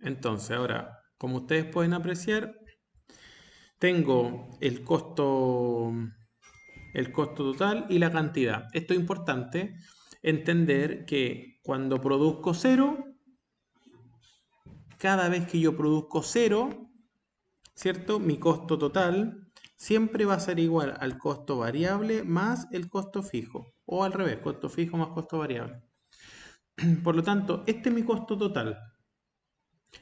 Entonces, ahora, como ustedes pueden apreciar, tengo el costo total y la cantidad. Esto es importante entender que cuando produzco cero, cada vez que yo produzco cero, ¿cierto? Mi costo total siempre va a ser igual al costo variable más el costo fijo. O al revés, costo fijo más costo variable. Por lo tanto, este es mi costo total.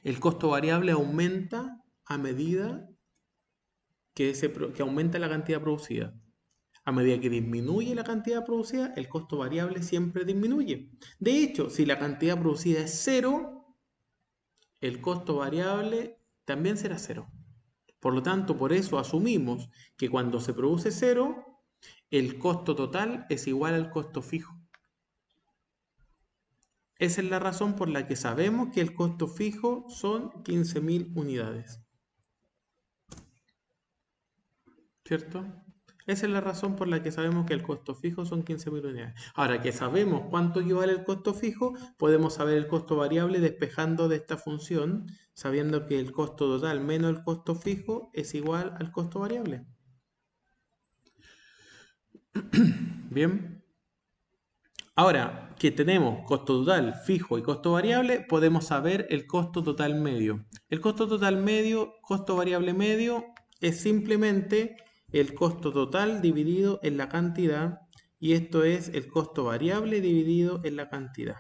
El costo variable aumenta a medida que aumenta la cantidad producida. A medida que disminuye la cantidad producida, el costo variable siempre disminuye. De hecho, si la cantidad producida es cero, el costo variable también será cero. Por lo tanto, por eso asumimos que cuando se produce cero, el costo total es igual al costo fijo. Esa es la razón por la que sabemos que el costo fijo son 15.000 unidades. ¿Cierto? Esa es la razón por la que sabemos que el costo fijo son 15.000 unidades. Ahora que sabemos cuánto equivale el costo fijo, podemos saber el costo variable despejando de esta función, sabiendo que el costo total menos el costo fijo es igual al costo variable. Bien. Ahora que tenemos costo total fijo y costo variable, podemos saber el costo total medio. El costo total medio, costo variable medio, es simplemente el costo total dividido en la cantidad, y esto es el costo variable dividido en la cantidad.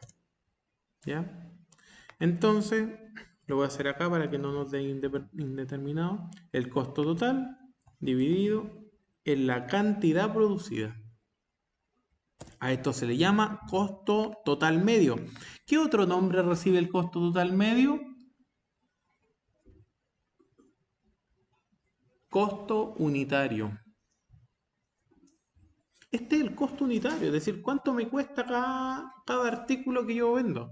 ¿Ya? Entonces, lo voy a hacer acá para que no nos dé indeterminado. El costo total dividido en la cantidad producida. A esto se le llama costo total medio. ¿Qué otro nombre recibe el costo total medio? Costo unitario. Este es el costo unitario, es decir, cuánto me cuesta cada artículo que yo vendo.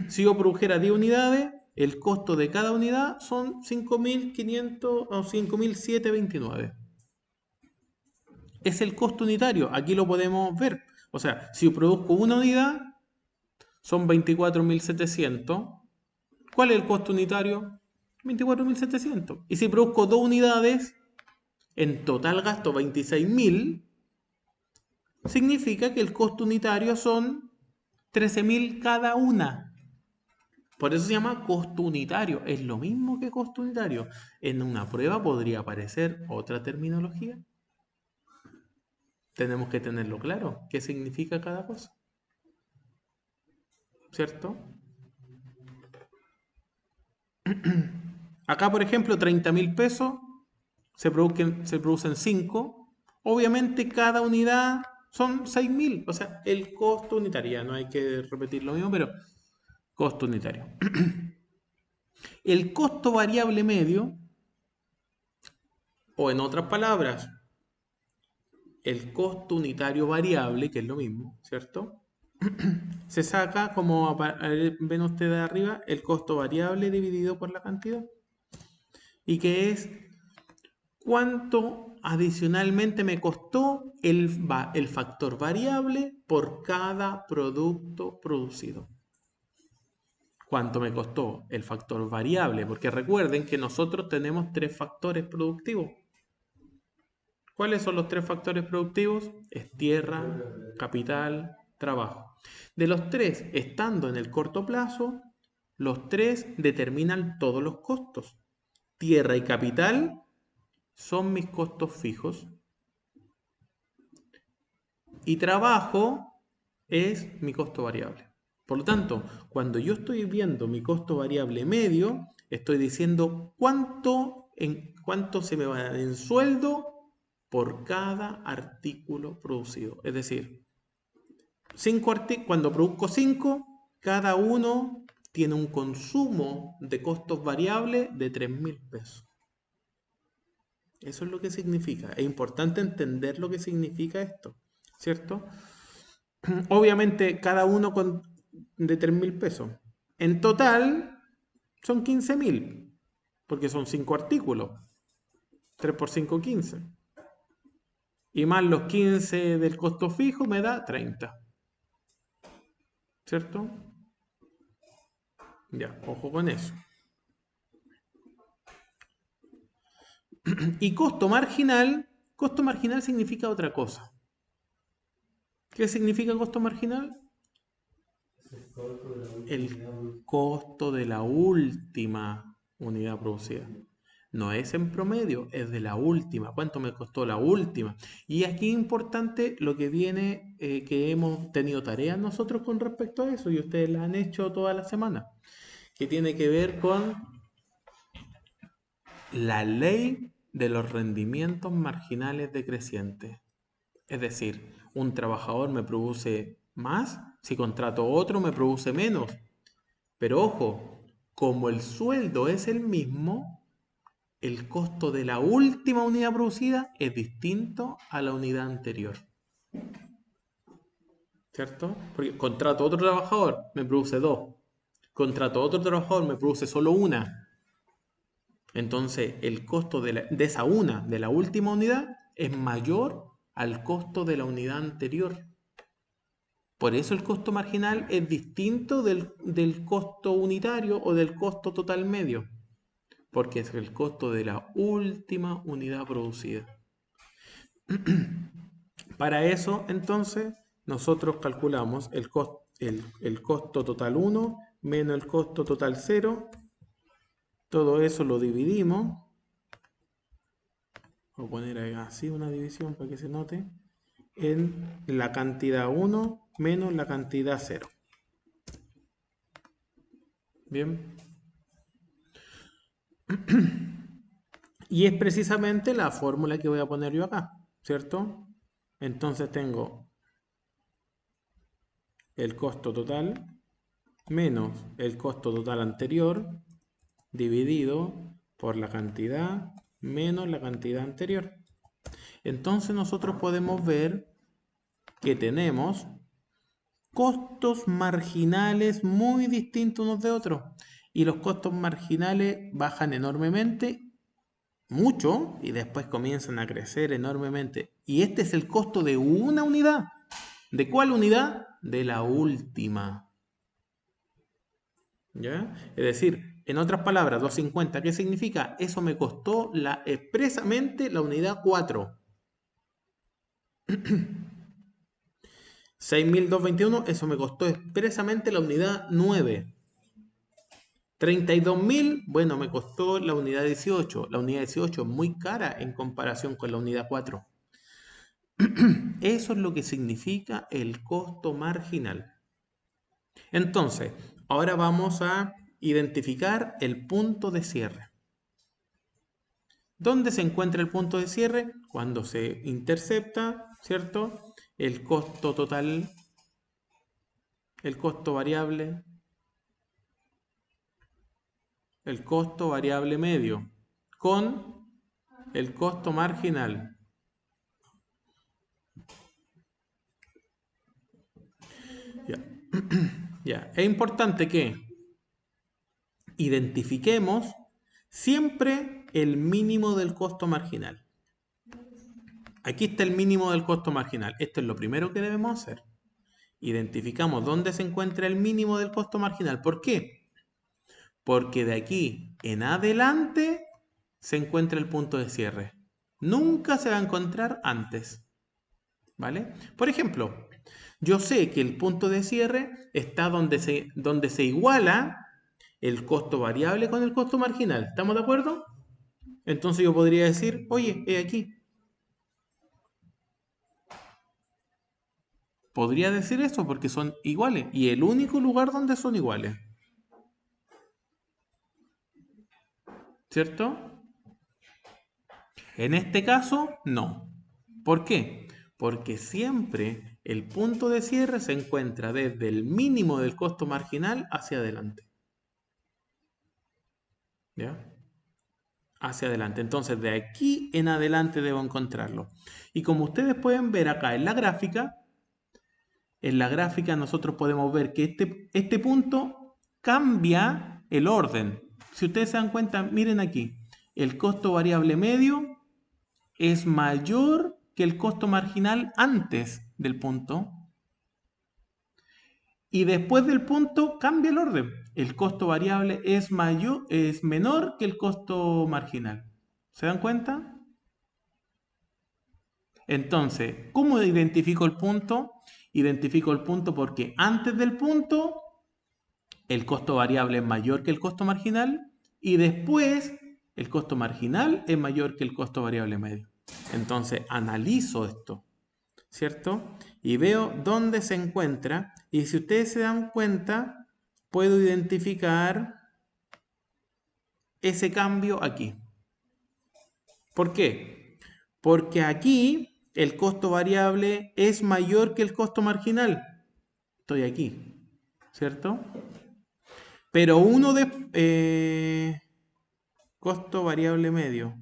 Si yo produjera 10 unidades, el costo de cada unidad son 5.500 o 5.729. Es el costo unitario, aquí lo podemos ver. O sea, si yo produzco una unidad, son 24.700. ¿Cuál es el costo unitario? 24.700. Y si produzco dos unidades, en total gasto 26.000, significa que el costo unitario son 13.000 cada una. Por eso se llama costo unitario. Es lo mismo que costo unitario. En una prueba podría aparecer otra terminología. Tenemos que tenerlo claro. ¿Qué significa cada cosa? ¿Cierto? Acá, por ejemplo, 30.000 pesos, se producen 5. Obviamente cada unidad son 6.000. O sea, el costo unitario. Ya no hay que repetir lo mismo, pero costo unitario. El costo variable medio, o en otras palabras, el costo unitario variable, que es lo mismo, ¿cierto? Se saca, como ven ustedes arriba, el costo variable dividido por la cantidad. Y que es cuánto adicionalmente me costó el factor variable por cada producto producido. ¿Cuánto me costó el factor variable? Porque recuerden que nosotros tenemos 3 factores productivos. ¿Cuáles son los 3 factores productivos? Es tierra, capital, trabajo. De los 3, estando en el corto plazo, los 3 determinan todos los costos. Tierra y capital son mis costos fijos. Y trabajo es mi costo variable. Por lo tanto, cuando yo estoy viendo mi costo variable medio, estoy diciendo cuánto se me va en sueldo por cada artículo producido. Es decir, cuando produzco 5, cada uno tiene un consumo de costos variables de 3.000 pesos. Eso es lo que significa. Es importante entender lo que significa esto, ¿cierto? Obviamente cada uno de 3.000 pesos. En total son 15.000, porque son 5 artículos. 3 por 5, 15. Y más los 15 del costo fijo me da 30. ¿Cierto? Ya, ojo con eso. Y costo marginal significa otra cosa. ¿Qué significa costo marginal? El costo de la última unidad producida. No es en promedio, es de la última. ¿Cuánto me costó la última? Y aquí es importante lo que viene, que hemos tenido tareas nosotros con respecto a eso, y ustedes la han hecho toda la semana, que tiene que ver con la ley de los rendimientos marginales decrecientes. Es decir, un trabajador me produce más, si contrato otro me produce menos. Pero ojo, como el sueldo es el mismo, el costo de la última unidad producida es distinto a la unidad anterior. ¿Cierto? Porque contrato otro trabajador, me produce dos. Contrato otro trabajador, me produce solo una. Entonces, el costo de esa una, de la última unidad, es mayor al costo de la unidad anterior. Por eso el costo marginal es distinto del costo unitario o del costo total medio, porque es el costo de la última unidad producida. Para eso, entonces, nosotros calculamos el costo total 1 menos el costo total 0. Todo eso lo dividimos. Voy a poner así una división para que se note. En la cantidad 1 menos la cantidad 0. Bien. Y es precisamente la fórmula que voy a poner yo acá, ¿cierto? Entonces tengo el costo total menos el costo total anterior dividido por la cantidad menos la cantidad anterior. Entonces nosotros podemos ver que tenemos costos marginales muy distintos unos de otros. Y los costos marginales bajan enormemente, mucho, y después comienzan a crecer enormemente. Y este es el costo de una unidad. ¿De cuál unidad? De la última. ¿Ya? Es decir, en otras palabras, 250, ¿qué significa? Eso me costó expresamente la unidad 4. 6.221, eso me costó expresamente la unidad 9. 32.000, bueno, me costó la unidad 18. La unidad 18 es muy cara en comparación con la unidad 4. Eso es lo que significa el costo marginal. Entonces, ahora vamos a identificar el punto de cierre. ¿Dónde se encuentra el punto de cierre? Cuando se intercepta, ¿cierto? El costo total, el costo variable, el costo variable medio con el costo marginal. Ya. Ya. Es importante que identifiquemos siempre el mínimo del costo marginal. Aquí está el mínimo del costo marginal. Esto es lo primero que debemos hacer. Identificamos dónde se encuentra el mínimo del costo marginal. ¿Por qué? Porque de aquí en adelante se encuentra el punto de cierre. Nunca se va a encontrar antes. ¿Vale? Por ejemplo, yo sé que el punto de cierre está donde se iguala el costo variable con el costo marginal. ¿Estamos de acuerdo? Entonces yo podría decir, oye, he aquí. Podría decir eso porque son iguales. Y el único lugar donde son iguales. ¿Cierto? En este caso, no. ¿Por qué? Porque siempre el punto de cierre se encuentra desde el mínimo del costo marginal hacia adelante. ¿Ya? Hacia adelante. Entonces, de aquí en adelante debo encontrarlo. Y como ustedes pueden ver acá en la gráfica nosotros podemos ver que este punto cambia el orden. Si ustedes se dan cuenta, miren aquí, el costo variable medio es mayor que el costo marginal antes del punto. Y después del punto cambia el orden. el costo variable es menor que el costo marginal. ¿Se dan cuenta? Entonces, ¿cómo identifico el punto? Identifico el punto porque antes del punto el costo variable es mayor que el costo marginal y después el costo marginal es mayor que el costo variable medio. Entonces analizo esto, ¿cierto? Y veo dónde se encuentra y si ustedes se dan cuenta, puedo identificar ese cambio aquí. ¿Por qué? Porque aquí el costo variable es mayor que el costo marginal. Estoy aquí, ¿cierto? Pero uno de costo variable medio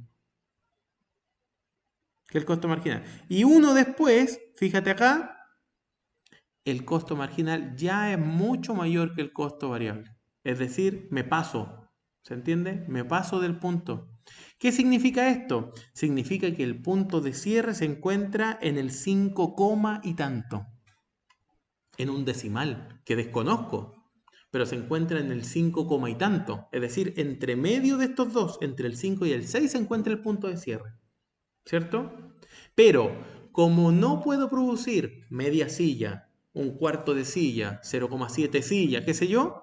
que el costo marginal. Y uno después, fíjate acá, el costo marginal ya es mucho mayor que el costo variable. Es decir, me paso. ¿Se entiende? Me paso del punto. ¿Qué significa esto? Significa que el punto de cierre se encuentra en el 5, y tanto. En un decimal que desconozco. Pero se encuentra en el 5, y tanto. Es decir, entre medio de estos dos, entre el 5 y el 6, se encuentra el punto de cierre. ¿Cierto? Pero como no puedo producir media silla, un cuarto de silla, 0,7 silla, qué sé yo,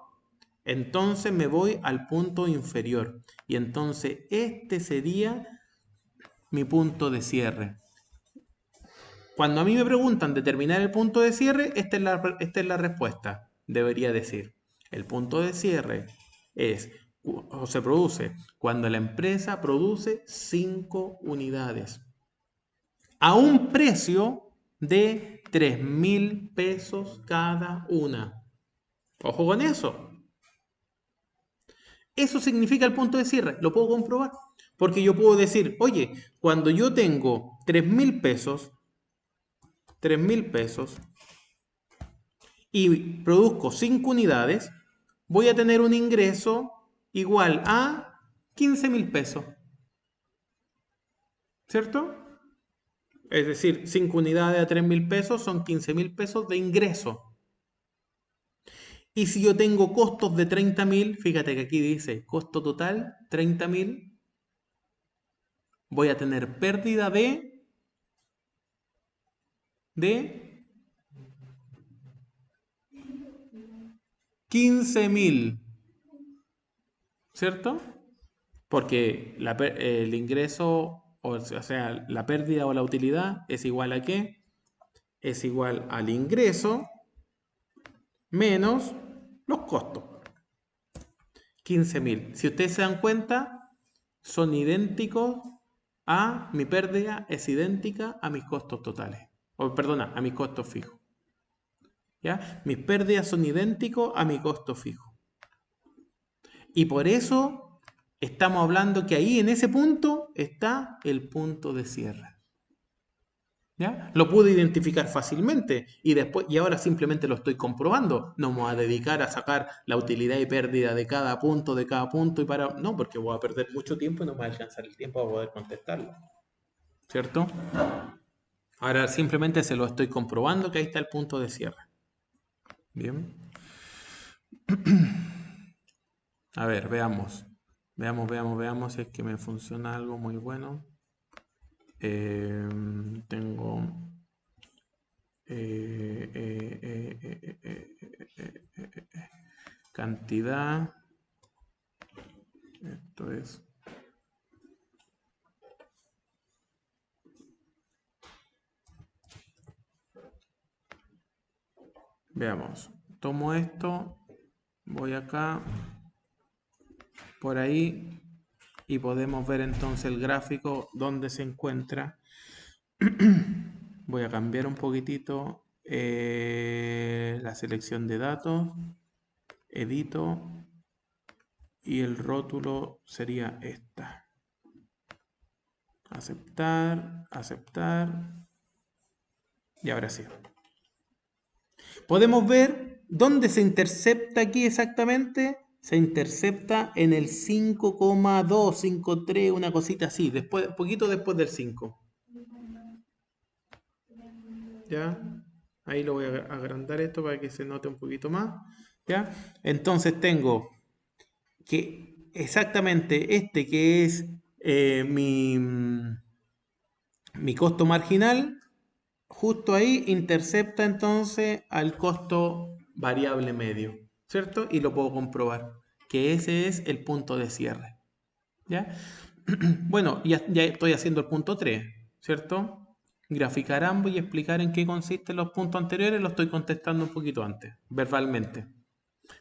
entonces me voy al punto inferior. Y entonces este sería mi punto de cierre. Cuando a mí me preguntan determinar el punto de cierre, esta es la respuesta. Debería decir, el punto de cierre se produce cuando la empresa produce 5 unidades a un precio de 3.000 pesos cada una. Ojo con eso. Eso significa el punto de cierre. Lo puedo comprobar. Porque yo puedo decir, oye, cuando yo tengo 3.000 pesos, 3.000 pesos, y produzco 5 unidades, voy a tener un ingreso igual a 15.000 pesos. ¿Cierto? Es decir, 5 unidades a 3.000 pesos son 15.000 pesos de ingreso. Y si yo tengo costos de 30.000, fíjate que aquí dice costo total 30.000, voy a tener pérdida de 15.000, ¿cierto? Porque el ingreso, o sea, la pérdida o la utilidad es igual a ¿qué? Es igual al ingreso menos los costos. 15.000. Si ustedes se dan cuenta, son idénticos a mi pérdida, es idéntica a mis costos totales. O perdona, a mis costos fijos. ¿Ya? Mis pérdidas son idénticos a mi costo fijo. Y por eso estamos hablando que ahí en ese punto está el punto de cierre. ¿Ya? Lo pude identificar fácilmente y ahora simplemente lo estoy comprobando. No me voy a dedicar a sacar la utilidad y pérdida de cada punto y no, porque voy a perder mucho tiempo y no me va a alcanzar el tiempo para poder contestarlo. ¿Cierto? Ahora simplemente se lo estoy comprobando que ahí está el punto de cierre. Bien. A ver, veamos. Veamos si es que me funciona algo muy bueno. Tengo cantidad. Esto es. Veamos. Tomo esto. Voy acá. Por ahí. Y podemos ver entonces el gráfico donde se encuentra. Voy a cambiar un poquitito la selección de datos. Edito. Y el rótulo sería esta. Aceptar, aceptar. Y ahora sí. Podemos ver dónde se intercepta aquí exactamente. Se intercepta en el 5,2, 5,3, una cosita así, después, poquito después del 5. ¿Ya? Ahí lo voy a agrandar esto para que se note un poquito más. ¿Ya? Entonces tengo que exactamente este que es mi costo marginal, justo ahí intercepta entonces al costo variable medio, ¿cierto? Y lo puedo comprobar, que ese es el punto de cierre, ¿ya? Bueno, ya estoy haciendo el punto 3, ¿cierto? Graficar ambos y explicar en qué consisten los puntos anteriores, lo estoy contestando un poquito antes, verbalmente.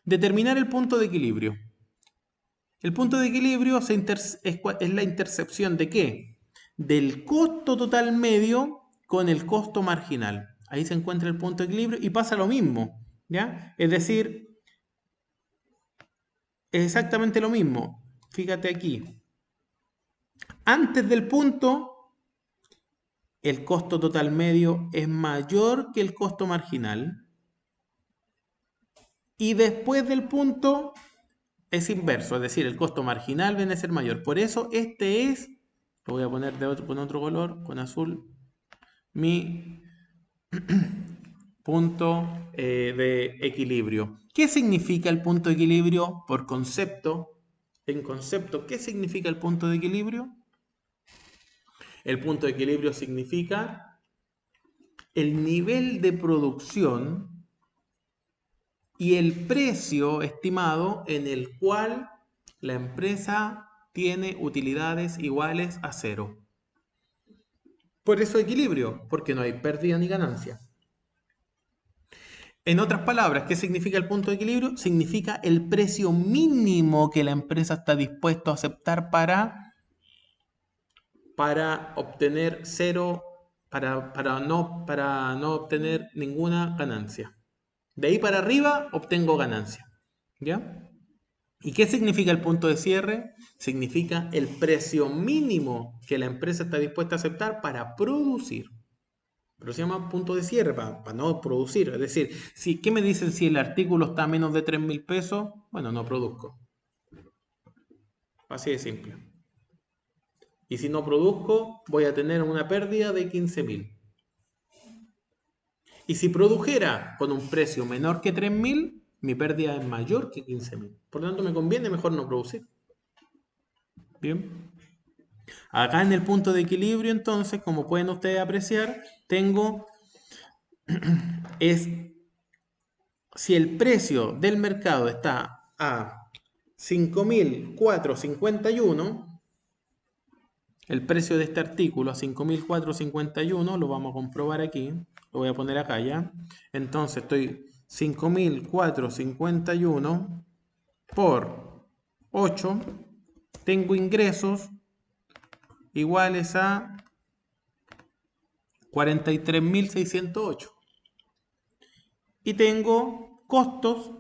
Determinar el punto de equilibrio. El punto de equilibrio es la intercepción de qué? Del costo total medio con el costo marginal. Ahí se encuentra el punto de equilibrio y pasa lo mismo, ¿ya? Es decir, es exactamente lo mismo. Fíjate aquí. Antes del punto, el costo total medio es mayor que el costo marginal. Y después del punto es inverso, es decir, el costo marginal viene a ser mayor. Por eso este es, lo voy a poner con otro color, con azul, mi punto de equilibrio. ¿Qué significa el punto de equilibrio por concepto? En concepto, ¿qué significa el punto de equilibrio? El punto de equilibrio significa el nivel de producción y el precio estimado en el cual la empresa tiene utilidades iguales a cero. Por eso equilibrio, porque no hay pérdida ni ganancia. En otras palabras, ¿qué significa el punto de equilibrio? Significa el precio mínimo que la empresa está dispuesto a aceptar para obtener cero, para no obtener ninguna ganancia. De ahí para arriba obtengo ganancia. ¿Ya? ¿Y qué significa el punto de cierre? Significa el precio mínimo que la empresa está dispuesta a aceptar para producir. Pero se llama punto de cierre para no producir. Es decir, ¿qué me dicen si el artículo está a menos de 3.000 pesos? Bueno, no produzco. Así de simple. Y si no produzco, voy a tener una pérdida de 15.000. Y si produjera con un precio menor que 3.000, mi pérdida es mayor que 15.000. Por lo tanto, me conviene mejor no producir. Bien. Acá en el punto de equilibrio, entonces, como pueden ustedes apreciar, tengo es si el precio del mercado está a 5.451, el precio de este artículo a 5.451, lo vamos a comprobar aquí, lo voy a poner acá ya. Entonces estoy 5.451 por 8, tengo ingresos iguales a 43.608. Y tengo costos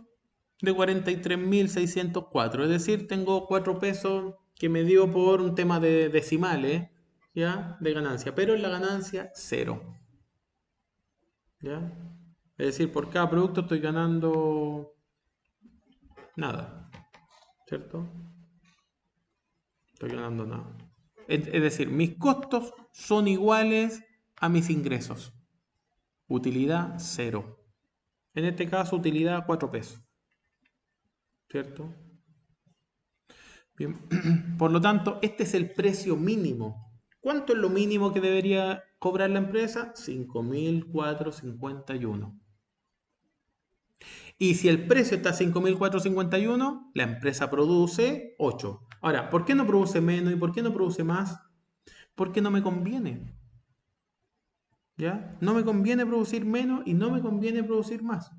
de 43.604. Es decir, tengo 4 pesos que me dio por un tema de decimales, ¿ya? De ganancia. Pero en la ganancia, cero. ¿Ya? Es decir, por cada producto estoy ganando nada. ¿Cierto? Estoy ganando nada. Es decir, mis costos son iguales a mis ingresos. Utilidad, cero. En este caso, utilidad 4 pesos. ¿Cierto? Bien. Por lo tanto, este es el precio mínimo. ¿Cuánto es lo mínimo que debería cobrar la empresa? 5.451. Y si el precio está a 5.451, la empresa produce 8. Ahora, ¿por qué no produce menos y por qué no produce más? Porque no me conviene. ¿Ya? No me conviene producir menos y no me conviene producir más.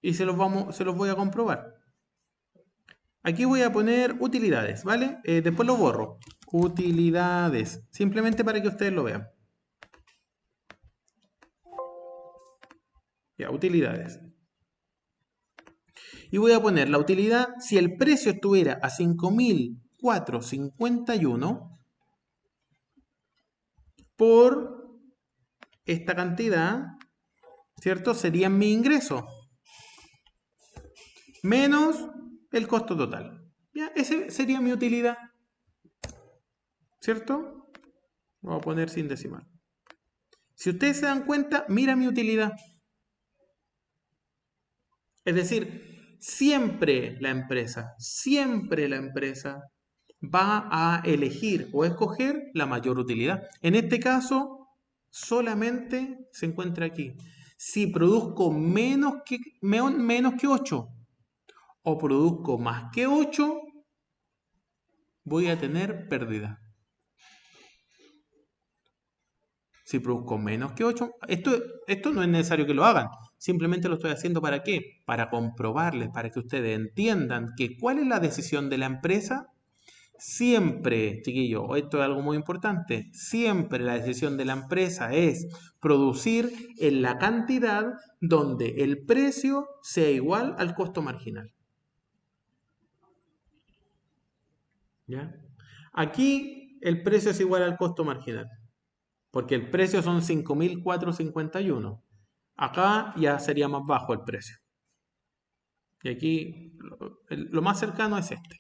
Y se los voy a comprobar. Aquí voy a poner utilidades, ¿vale? Después lo borro. Utilidades. Simplemente para que ustedes lo vean. Ya, utilidades. Y voy a poner la utilidad si el precio estuviera a 5.451 por esta cantidad, ¿cierto? Sería mi ingreso menos el costo total. Ya, ese sería mi utilidad, ¿cierto? Lo voy a poner sin decimal. Si ustedes se dan cuenta, mira mi utilidad. Es decir, siempre la empresa va a elegir o escoger la mayor utilidad. En este caso, solamente se encuentra aquí. Si produzco menos que 8 o produzco más que 8, voy a tener pérdida. Si produzco menos que 8, esto no es necesario que lo hagan. Simplemente lo estoy haciendo ¿para qué? Para comprobarles, para que ustedes entiendan que cuál es la decisión de la empresa. Siempre, chiquillos, esto es algo muy importante, siempre la decisión de la empresa es producir en la cantidad donde el precio sea igual al costo marginal. ¿Ya? Aquí el precio es igual al costo marginal, porque el precio son 5.451. Acá ya sería más bajo el precio. Y aquí lo más cercano es este.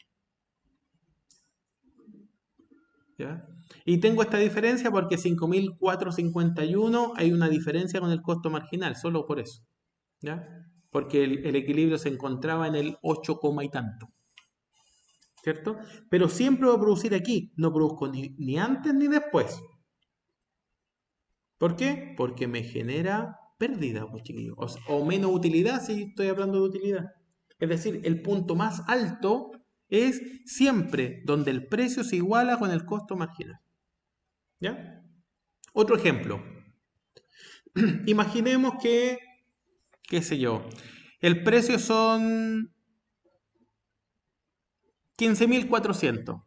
¿Ya? Y tengo esta diferencia porque 5.451 hay una diferencia con el costo marginal, solo por eso. ¿Ya? Porque el equilibrio se encontraba en el 8, y tanto. ¿Cierto? Pero siempre voy a producir aquí, no produzco ni antes ni después. ¿Por qué? Porque me genera pérdida, pues, chiquillos. O menos utilidad si estoy hablando de utilidad. Es decir, el punto más alto es siempre donde el precio se iguala con el costo marginal. ¿Ya? Otro ejemplo. Imaginemos que, qué sé yo, el precio son 15.400.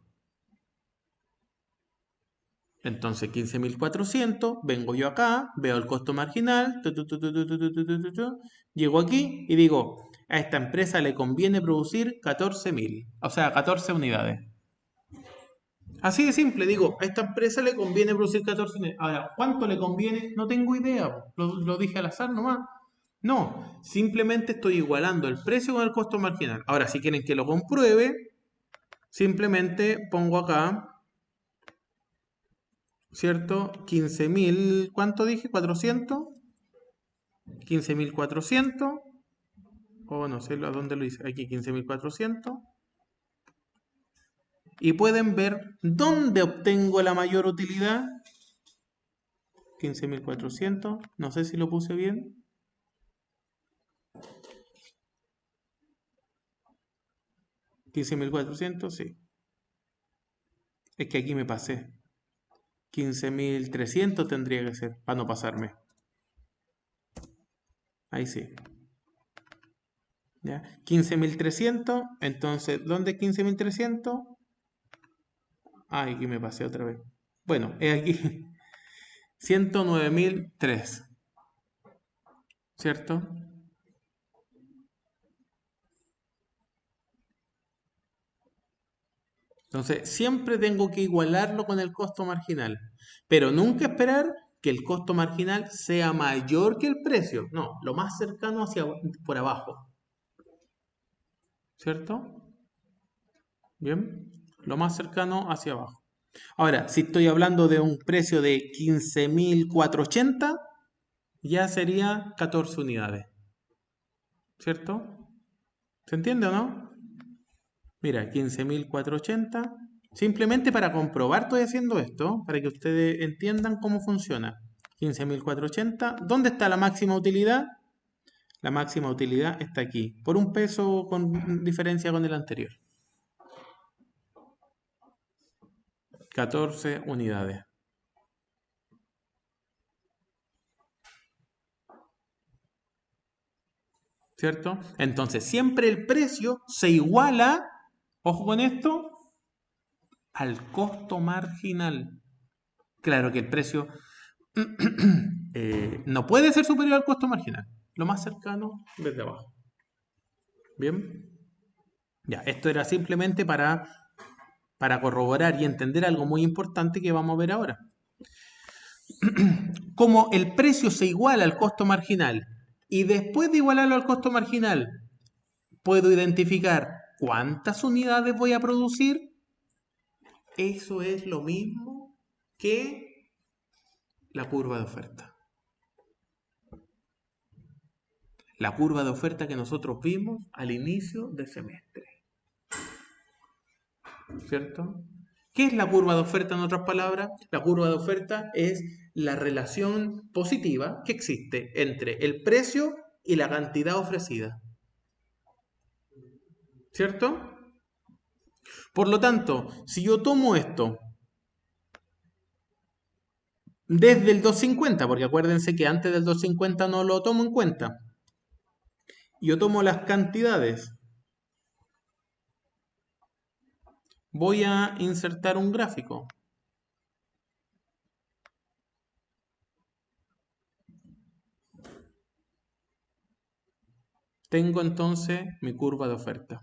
Entonces 15.400, vengo yo acá, veo el costo marginal, llego aquí y digo, a esta empresa le conviene producir 14.000, o sea, 14 unidades. Así de simple, digo, a esta empresa le conviene producir 14 unidades. Ahora, ¿cuánto le conviene? No tengo idea, lo dije al azar nomás. No, simplemente estoy igualando el precio con el costo marginal. Ahora, si quieren que lo compruebe, simplemente pongo acá, ¿cierto? 15.000, ¿cuánto dije? 400. 15.400. O no sé a dónde lo hice. Aquí 15.400. Y pueden ver dónde obtengo la mayor utilidad. 15.400. No sé si lo puse bien. 15.400, sí. Es que aquí me pasé. 15.300 tendría que ser, para no pasarme. Ahí sí. ¿Ya? 15.300. Entonces, ¿dónde es 15.300? Ah, aquí me pasé otra vez. Bueno, es aquí. 109.003. ¿Cierto? Entonces, siempre tengo que igualarlo con el costo marginal, pero nunca esperar que el costo marginal sea mayor que el precio. No, lo más cercano hacia por abajo. ¿Cierto? Bien, lo más cercano hacia abajo. Ahora, si estoy hablando de un precio de 15.480, ya sería 14 unidades. ¿Cierto? ¿Se entiende o no? Mira, 15.480. Simplemente para comprobar estoy haciendo esto, para que ustedes entiendan cómo funciona. 15.480. ¿Dónde está la máxima utilidad? La máxima utilidad está aquí, por un peso con diferencia con el anterior. 14 unidades. ¿Cierto? Entonces, siempre el precio se iguala, ojo con esto, al costo marginal. Claro que el precio no puede ser superior al costo marginal. Lo más cercano desde abajo. Bien. Ya, esto era simplemente para corroborar y entender algo muy importante que vamos a ver ahora. Como el precio se iguala al costo marginal y después de igualarlo al costo marginal, puedo identificar cuántas unidades voy a producir. Eso es lo mismo que la curva de oferta. la curva de oferta que nosotros vimos al inicio del semestre. ¿Cierto? ¿Qué es la curva de oferta en otras palabras? La curva de oferta es la relación positiva que existe entre el precio y la cantidad ofrecida. ¿Cierto? Por lo tanto, si yo tomo esto desde el 250, porque acuérdense que antes del 250 no lo tomo en cuenta, yo tomo las cantidades, voy a insertar un gráfico. Tengo entonces mi curva de oferta,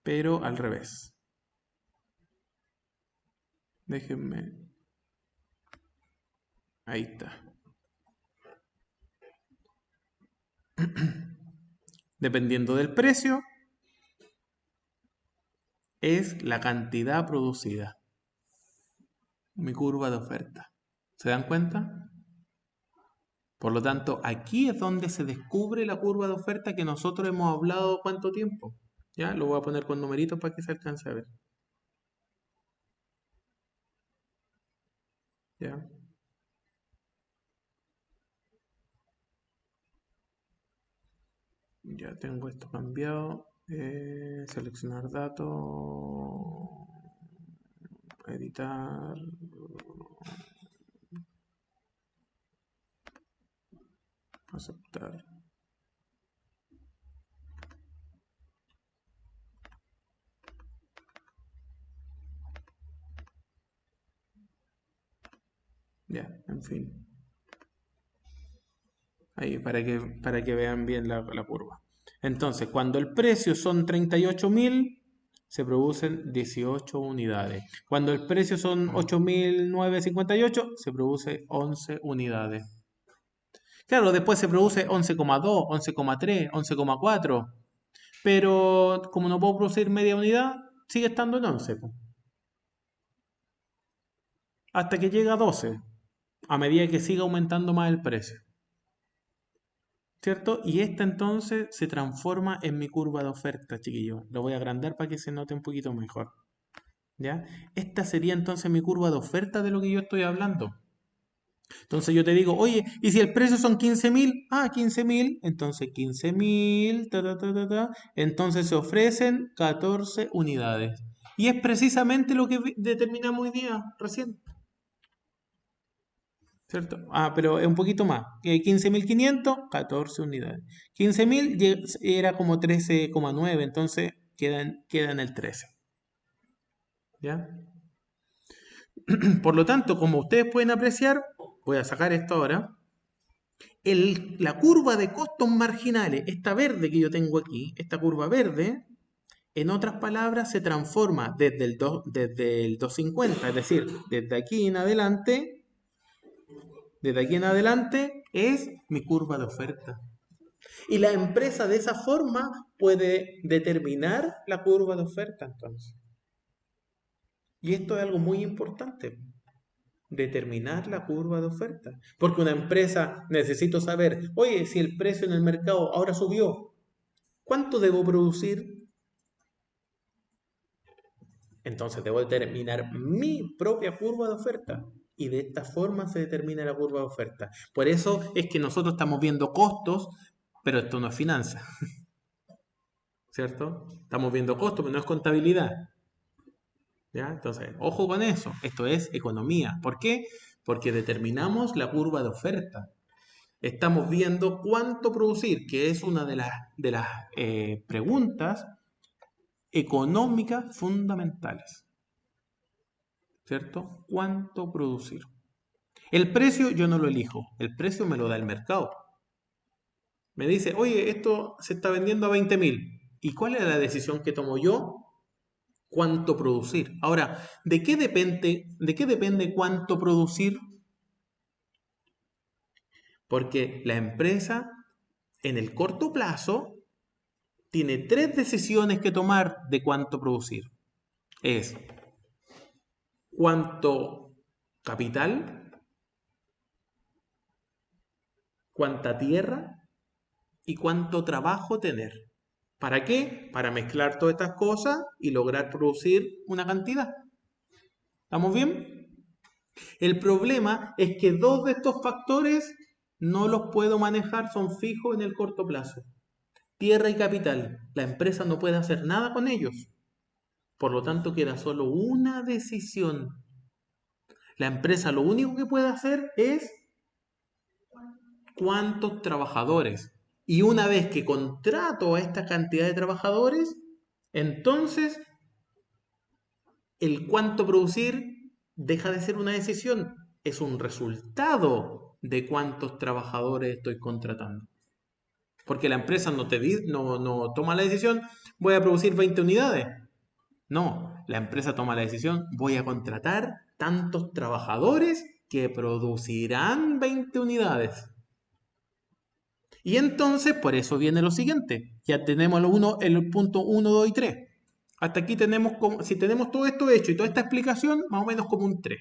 pero al revés. Déjenme. Ahí está. Dependiendo del precio, es la cantidad producida. Mi curva de oferta. ¿Se dan cuenta? Por lo tanto, aquí es donde se descubre la curva de oferta que nosotros hemos hablado cuánto tiempo. Ya, lo voy a poner con numeritos para que se alcance a ver. Ya. Ya tengo esto cambiado. Seleccionar datos. Editar. Aceptar. Ya, en fin. Ahí, para que vean bien la curva. Entonces, cuando el precio son 38.000, se producen 18 unidades. Cuando el precio son 8.958, se produce 11 unidades. Claro, después se produce 11,2, 11,3, 11,4. Pero como no puedo producir media unidad, sigue estando en 11. Hasta que llega a 12, a medida que siga aumentando más el precio. ¿Cierto? Y esta entonces se transforma en mi curva de oferta, chiquillos. Lo voy a agrandar para que se note un poquito mejor. ¿Ya? Esta sería entonces mi curva de oferta de lo que yo estoy hablando. Entonces yo te digo, oye, ¿y si el precio son 15.000? Ah, 15.000, entonces 15.000, entonces se ofrecen 14 unidades. Y es precisamente lo que determinamos hoy día, recién. ¿Cierto? Ah, pero es un poquito más. 15.500, 14 unidades. 15.000 era como 13,9, entonces queda en el 13. ¿Ya? Por lo tanto, como ustedes pueden apreciar, voy a sacar esto ahora. La curva de costos marginales, esta verde que yo tengo aquí, esta curva verde, en otras palabras, se transforma desde el 250, es decir, desde aquí en adelante es mi curva de oferta. Y la empresa de esa forma puede determinar la curva de oferta entonces. Y esto es algo muy importante, determinar la curva de oferta. Porque una empresa necesita saber, oye, si el precio en el mercado ahora subió, ¿cuánto debo producir? Entonces debo determinar mi propia curva de oferta. Y de esta forma se determina la curva de oferta. Por eso es que nosotros estamos viendo costos, pero esto no es finanza, ¿cierto? Estamos viendo costos, pero no es contabilidad. ¿Ya? Entonces, ojo con eso. Esto es economía. ¿Por qué? Porque determinamos la curva de oferta. Estamos viendo cuánto producir, que es una de las preguntas económicas fundamentales. ¿Cierto? ¿Cuánto producir? El precio yo no lo elijo, el precio me lo da el mercado. Me dice, oye, esto se está vendiendo a 20.000. ¿Y cuál es la decisión que tomo yo? ¿Cuánto producir? Ahora, de qué depende cuánto producir? Porque la empresa en el corto plazo tiene tres decisiones que tomar de cuánto producir. Es cuánto capital, cuánta tierra y cuánto trabajo tener. ¿Para qué? Para mezclar todas estas cosas y lograr producir una cantidad. ¿Estamos bien? El problema es que dos de estos factores no los puedo manejar, son fijos en el corto plazo. Tierra y capital. La empresa no puede hacer nada con ellos. Por lo tanto, queda solo una decisión. La empresa lo único que puede hacer es cuántos trabajadores. Y una vez que contrato a esta cantidad de trabajadores, entonces el cuánto producir deja de ser una decisión, es un resultado de cuántos trabajadores estoy contratando. Porque la empresa no toma la decisión, voy a producir 20 unidades. No, la empresa toma la decisión, voy a contratar tantos trabajadores que producirán 20 unidades. Y entonces, por eso viene lo siguiente. Ya tenemos el punto 1, 2 y 3. Hasta aquí tenemos, si tenemos todo esto hecho y toda esta explicación, más o menos como un 3.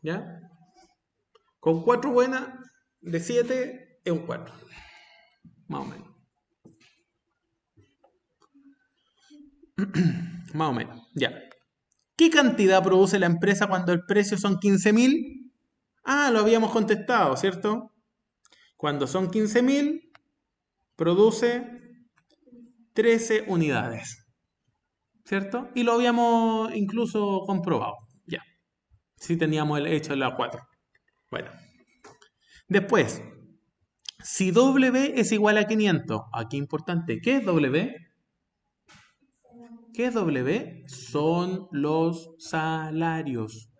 ¿Ya? Con 4 buenas, de 7 es un 4. Más o menos. Más o menos, ya. ¿Qué cantidad produce la empresa cuando el precio son 15.000? Ah, lo habíamos contestado, ¿cierto? Cuando son 15.000, produce 13 unidades, ¿cierto? Y lo habíamos incluso comprobado, ya. Sí teníamos el hecho de la 4. Bueno. Después, si W es igual a 500, aquí importante, ¿qué es W? ¿Qué es W? Son los salarios.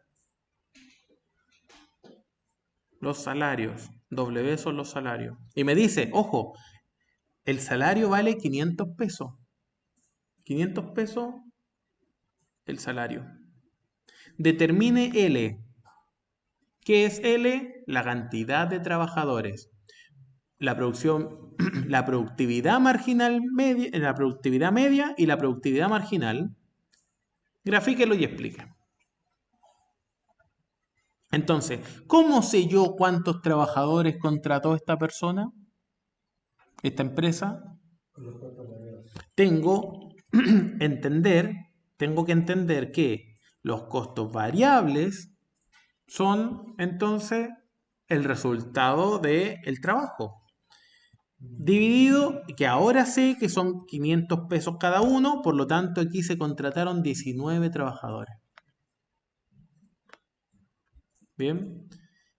Los salarios. W son los salarios. Y me dice, ojo, el salario vale 500 pesos. 500 pesos el salario. Determine L. ¿Qué es L? La cantidad de trabajadores. La productividad marginal media, la productividad media y la productividad marginal. Grafíquelo y explique. Entonces, ¿cómo sé yo cuántos trabajadores contrató esta persona? Esta empresa. Tengo que entender que los costos variables son entonces el resultado del trabajo. Dividido, que ahora sé que son 500 pesos cada uno, por lo tanto aquí se contrataron 19 trabajadores. Bien.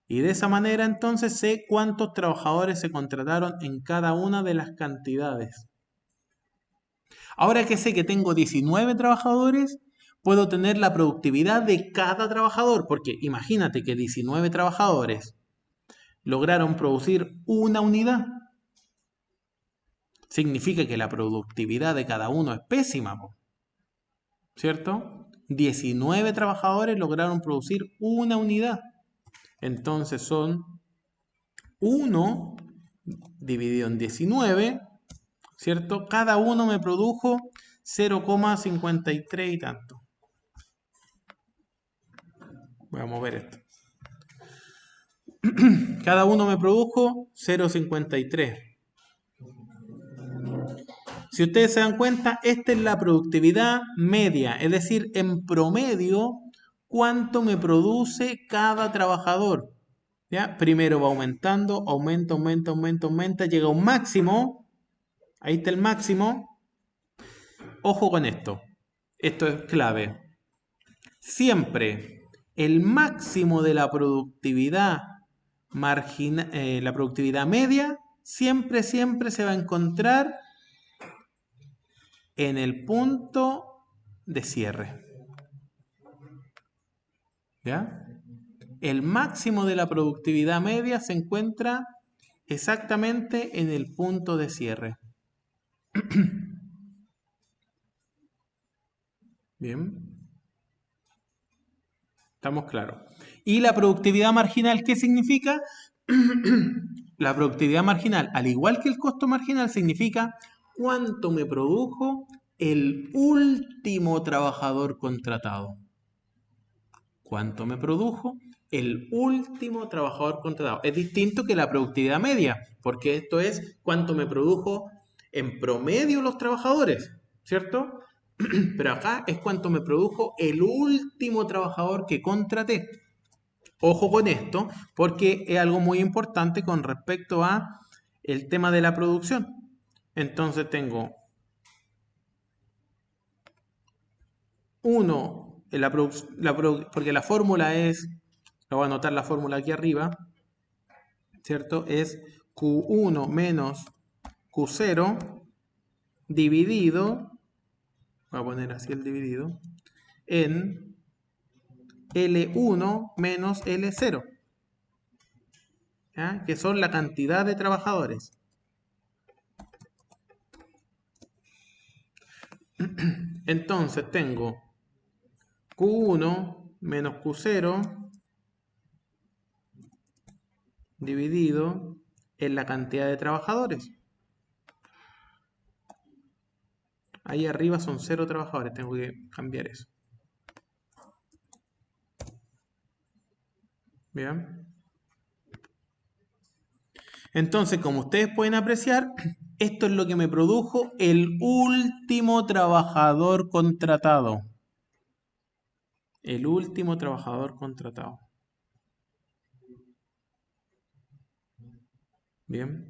Y de esa manera entonces sé cuántos trabajadores se contrataron en cada una de las cantidades. Ahora que sé que tengo 19 trabajadores, puedo tener la productividad de cada trabajador, porque imagínate que 19 trabajadores lograron producir una unidad. Significa que la productividad de cada uno es pésima, ¿cierto? 19 trabajadores lograron producir una unidad. Entonces son 1 dividido en 19, ¿cierto? Cada uno me produjo 0,53 y tanto. Voy a mover esto. Cada uno me produjo 0,53. Si ustedes se dan cuenta, esta es la productividad media, es decir, en promedio, cuánto me produce cada trabajador. ¿Ya? Primero va aumentando, aumenta, llega a un máximo. Ahí está el máximo. Ojo con esto. Esto es clave. Siempre el máximo de la productividad la productividad media, siempre se va a encontrar en el punto de cierre. ¿Ya? El máximo de la productividad media se encuentra exactamente en el punto de cierre. Bien. ¿Estamos claros? ¿Y la productividad marginal qué significa? La productividad marginal, al igual que el costo marginal, significa cuánto me produjo el último trabajador contratado. ¿Cuánto me produjo el último trabajador contratado. Es distinto que la productividad media, porque esto es cuánto me produjo en promedio los trabajadores, ¿cierto? Pero acá es cuánto me produjo el último trabajador que contraté. Ojo con esto, porque es algo muy importante con respecto a el tema de la producción. Entonces tengo 1, porque la fórmula es, lo voy a anotar la fórmula aquí arriba, ¿cierto? Es Q1 menos Q0 dividido, voy a poner así el dividido, en L1 menos L0, ¿ya? Que son la cantidad de trabajadores. Entonces tengo Q1 menos Q0 dividido en la cantidad de trabajadores. Ahí arriba son 0 trabajadores, tengo que cambiar eso. Bien. Entonces, como ustedes pueden apreciar, esto es lo que me produjo el último trabajador contratado. El último trabajador contratado. Bien.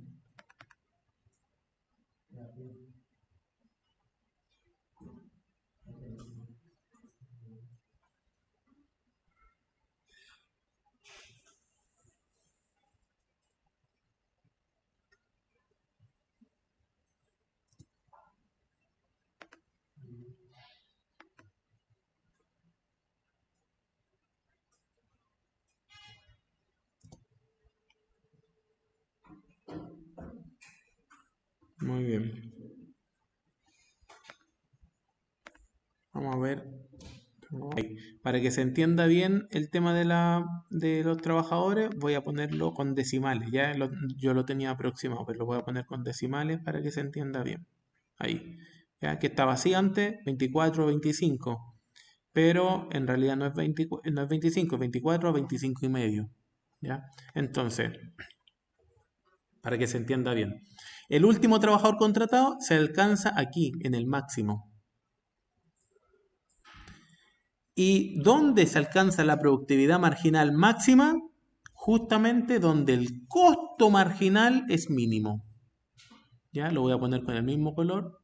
Muy bien. Vamos a ver. Ahí. Para que se entienda bien el tema de los trabajadores, voy a ponerlo con decimales. Yo lo tenía aproximado, pero lo voy a poner con decimales para que se entienda bien. Ahí. ¿Ya? Que estaba así antes, 24, 25. Pero en realidad no es 25, es 24 25 y medio. ¿Ya? Entonces, para que se entienda bien. El último trabajador contratado se alcanza aquí, en el máximo. ¿Y dónde se alcanza la productividad marginal máxima? Justamente donde el costo marginal es mínimo. ¿Ya? Lo voy a poner con el mismo color.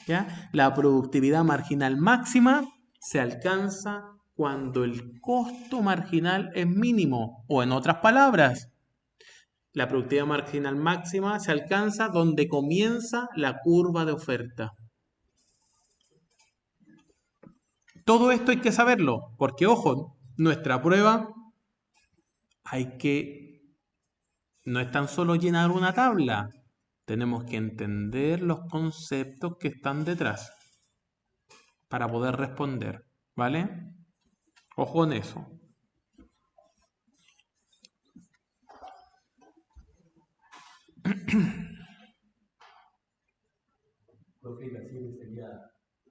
¿Ya? La productividad marginal máxima se alcanza cuando el costo marginal es mínimo. O en otras palabras, la productividad marginal máxima se alcanza donde comienza la curva de oferta. Todo esto hay que saberlo, porque ojo, nuestra prueba no es tan solo llenar una tabla, tenemos que entender los conceptos que están detrás para poder responder, ¿vale? Ojo en eso.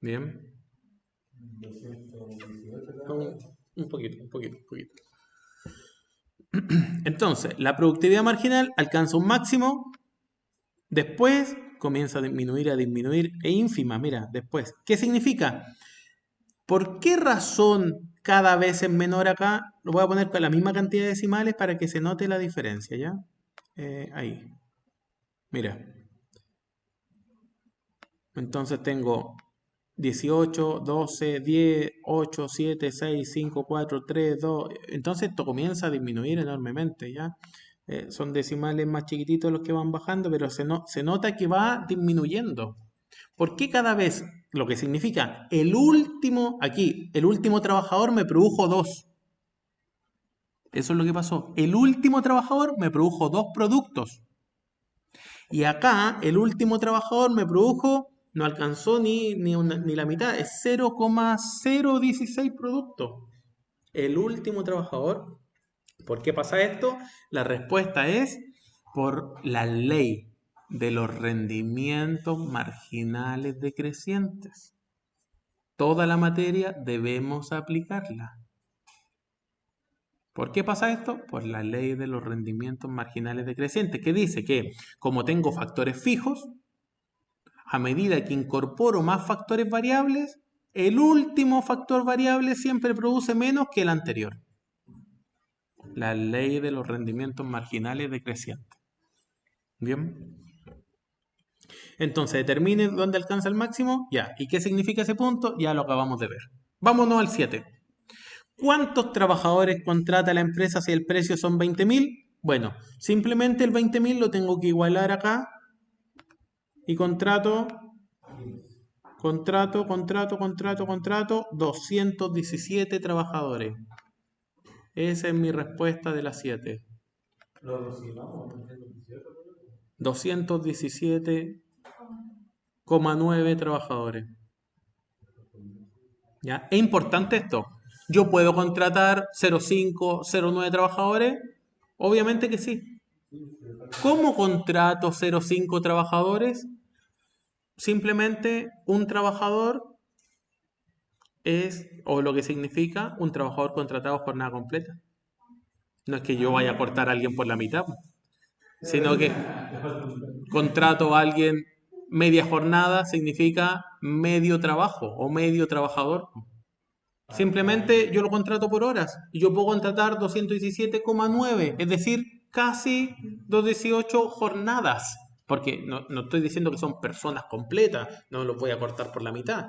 Bien. Un poquito, un poquito, un poquito. Entonces, la productividad marginal alcanza un máximo, después comienza a disminuir, e ínfima, mira, después. ¿Qué significa? ¿Por qué razón cada vez es menor acá? Lo voy a poner con la misma cantidad de decimales para que se note la diferencia, ¿ya? Ahí. Mira. Entonces tengo 18, 12, 10, 8, 7, 6, 5, 4, 3, 2. Entonces esto comienza a disminuir enormemente, ¿ya? Son decimales más chiquititos los que van bajando, pero se nota que va disminuyendo. ¿Por qué cada vez? Lo que significa, el último trabajador me produjo 2. Eso es lo que pasó. El último trabajador me produjo 2 productos. Y acá el último trabajador me produjo, no alcanzó ni la mitad, es 0,016 productos. El último trabajador. ¿Por qué pasa esto? La respuesta es por la ley de los rendimientos marginales decrecientes. Toda la materia debemos aplicarla. ¿Por qué pasa esto? Por la ley de los rendimientos marginales decrecientes, que dice que como tengo factores fijos, a medida que incorporo más factores variables, el último factor variable siempre produce menos que el anterior. La ley de los rendimientos marginales decrecientes. ¿Bien? Entonces, determine dónde alcanza el máximo, ya. ¿Y qué significa ese punto? Ya lo acabamos de ver. Vámonos al 7. ¿Cuántos trabajadores contrata la empresa si el precio son 20.000? Bueno, simplemente el 20.000 lo tengo que igualar acá y contrato 217 trabajadores. Esa es mi respuesta de las 7. 217,9 trabajadores. ¿Ya? ¿Es importante esto? ¿Yo puedo contratar 0,5, 0,9 trabajadores? Obviamente que sí. ¿Cómo contrato 0,5 trabajadores? Simplemente un trabajador es, o lo que significa, un trabajador contratado jornada completa. No es que yo vaya a cortar a alguien por la mitad, sino que contrato a alguien media jornada significa medio trabajo o medio trabajador. Simplemente yo lo contrato por horas y yo puedo contratar 217,9, es decir, casi 218 jornadas. Porque no estoy diciendo que son personas completas, no los voy a cortar por la mitad.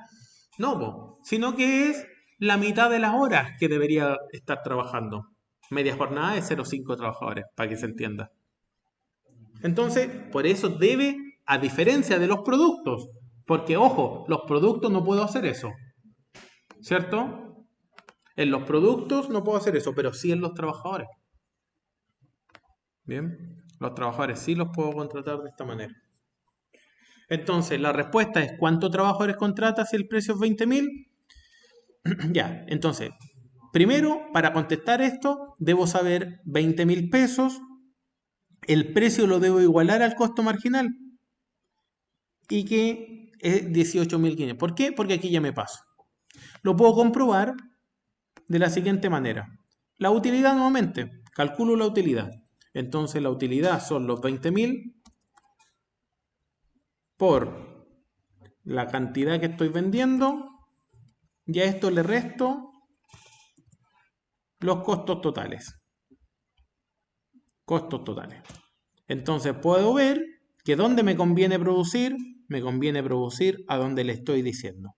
No, sino que es la mitad de las horas que debería estar trabajando. Media jornada es 0,5 trabajadores, para que se entienda. Entonces, por eso debe, a diferencia de los productos, porque ojo, los productos no puedo hacer eso, ¿cierto? En los productos no puedo hacer eso, pero sí en los trabajadores. Bien, los trabajadores sí los puedo contratar de esta manera. Entonces, la respuesta es: ¿cuántos trabajadores contrata si el precio es 20.000? Ya, entonces, primero, para contestar esto, debo saber 20.000 pesos. El precio lo debo igualar al costo marginal y que es 18.500. ¿Por qué? Porque aquí ya me paso. Lo puedo comprobar de la siguiente manera. La utilidad nuevamente. Calculo la utilidad. Entonces la utilidad son los 20.000 por la cantidad que estoy vendiendo. Y a esto le resto los costos totales. Costos totales. Entonces puedo ver que donde me conviene producir a donde le estoy diciendo.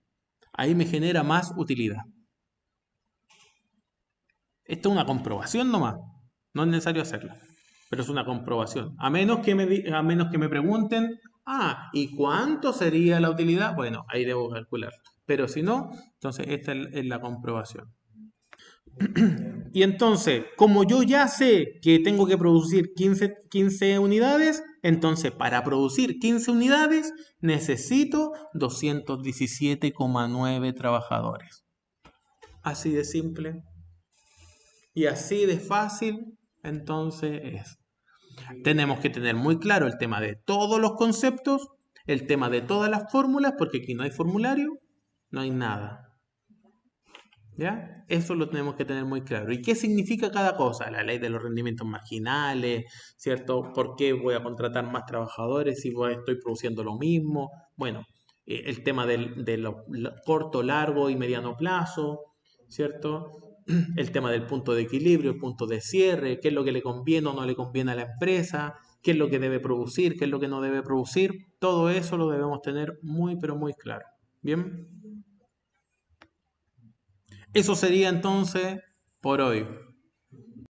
Ahí me genera más utilidad. Esto es una comprobación nomás. No es necesario hacerla. Pero es una comprobación. A menos que me pregunten, ¿y cuánto sería la utilidad? Bueno, ahí debo calcular. Pero si no, entonces esta es la comprobación. Y entonces, como yo ya sé que tengo que producir 15 unidades, entonces para producir 15 unidades necesito 217,9 trabajadores. Así de simple. Y así de fácil, entonces es. Tenemos que tener muy claro el tema de todos los conceptos, el tema de todas las fórmulas, porque aquí no hay formulario, no hay nada. ¿Ya? Eso lo tenemos que tener muy claro. ¿Y qué significa cada cosa? La ley de los rendimientos marginales, ¿cierto? ¿Por qué voy a contratar más trabajadores si estoy produciendo lo mismo? Bueno, el tema de lo corto, largo y mediano plazo, ¿cierto? El tema del punto de equilibrio, el punto de cierre, qué es lo que le conviene o no le conviene a la empresa, qué es lo que debe producir, qué es lo que no debe producir. Todo eso lo debemos tener muy, pero muy claro. ¿Bien? Eso sería entonces por hoy.